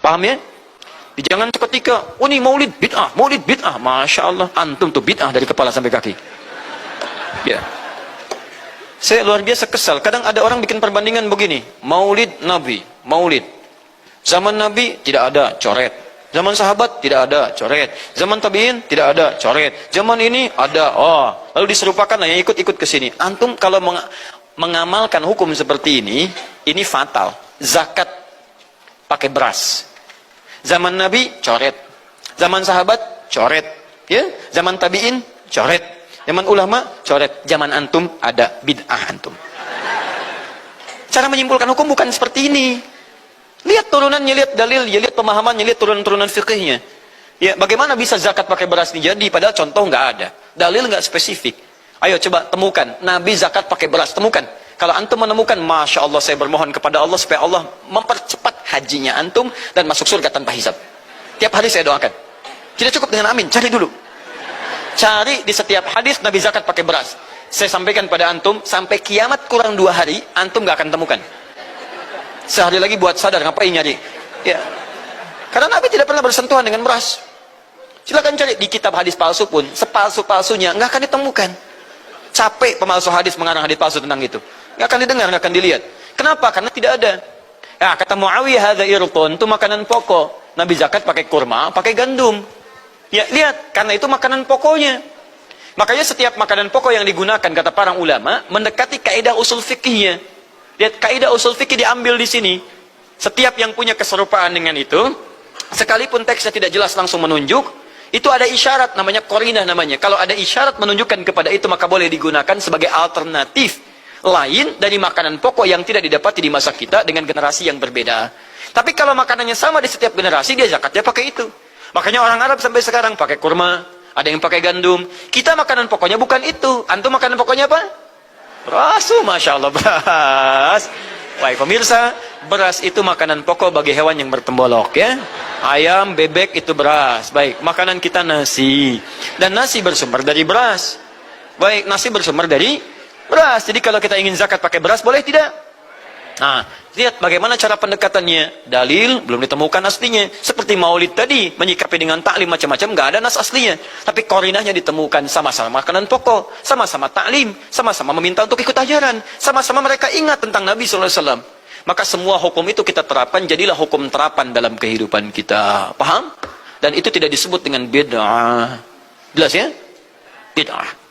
Paham ya? Jangan seketika, oh ini maulid bid'ah, maulid bid'ah. Masya Allah, antum tuh bid'ah dari kepala sampai kaki. Ya. Saya luar biasa kesal. Kadang ada orang bikin perbandingan begini. Maulid Nabi, maulid. Zaman Nabi tidak ada, coret. Zaman sahabat tidak ada, coret. Zaman tabi'in tidak ada, coret. Zaman ini ada, oh. Lalu diserupakan yang ikut-ikut ke sini. Antum kalau mengamalkan hukum seperti ini fatal. Zakat pakai beras. Zaman Nabi coret, zaman sahabat coret, ya, zaman tabi'in coret, zaman ulama coret, zaman antum ada bid'ah antum. Cara menyimpulkan hukum bukan seperti ini. Lihat turunannya, lihat dalilnya, lihat pemahamannya, lihat turunan-turunan fikihnya. Ya, bagaimana bisa zakat pakai beras ini jadi? Padahal contoh nggak ada, dalil nggak spesifik. Ayo coba temukan, Nabi zakat pakai beras, temukan. Kalau antum menemukan, Masya Allah, saya bermohon kepada Allah supaya Allah mempercepat hajinya antum dan masuk surga tanpa hisab. Tiap hari saya doakan. Tidak cukup dengan amin, cari dulu. Cari di setiap hadis Nabi zakat pakai beras. Saya sampaikan pada antum, sampai kiamat kurang 2 hari, antum gak akan temukan. Sehari lagi buat sadar, ngapain nyari? Ya. Karena Nabi tidak pernah bersentuhan dengan beras. Silakan cari di kitab hadis palsu pun, sepalsu-palsunya nggak akan ditemukan. Capek pemalsu hadis mengarang hadis palsu tentang itu. Nggak akan didengar, nggak akan dilihat. Kenapa? Karena tidak ada. Ya, kata Muawiyah, hadza irqun, itu makanan pokok. Nabi zakat pakai kurma, pakai gandum. Ya, lihat, karena itu makanan pokoknya. Makanya setiap makanan pokok yang digunakan, kata para ulama, mendekati kaidah usul fikihnya. Lihat, kaidah usul fikih diambil di sini. Setiap yang punya keserupaan dengan itu, sekalipun teksnya tidak jelas langsung menunjuk, itu ada isyarat, namanya qarinah namanya. Kalau ada isyarat menunjukkan kepada itu, maka boleh digunakan sebagai alternatif lain dari makanan pokok yang tidak didapati di masa kita dengan generasi yang berbeda. Tapi kalau makanannya sama di setiap generasi, dia zakatnya pakai itu. Makanya orang Arab sampai sekarang pakai kurma, ada yang pakai gandum. Kita makanan pokoknya bukan itu. Antum makanan pokoknya apa? Beras. Masya Allah, beras. Baik pemirsa, beras itu makanan pokok bagi hewan yang bertembolok, ya. Ayam, bebek itu beras. Baik, makanan kita nasi. Dan nasi bersumber dari beras. Baik, nasi bersumber dari beras. Jadi kalau kita ingin zakat pakai beras, boleh tidak? Nah, lihat bagaimana cara pendekatannya. Dalil belum ditemukan aslinya. Seperti maulid tadi, menyikapi dengan taklim macam-macam, nggak ada nas aslinya. Tapi qarinahnya ditemukan, sama-sama makanan pokok, sama-sama taklim, sama-sama meminta untuk ikut ajaran, sama-sama mereka ingat tentang Nabi SAW. Maka semua hukum itu kita terapkan, jadilah hukum terapan dalam kehidupan kita. Paham? Dan itu tidak disebut dengan bid'ah. Jelas ya? Bid'ah.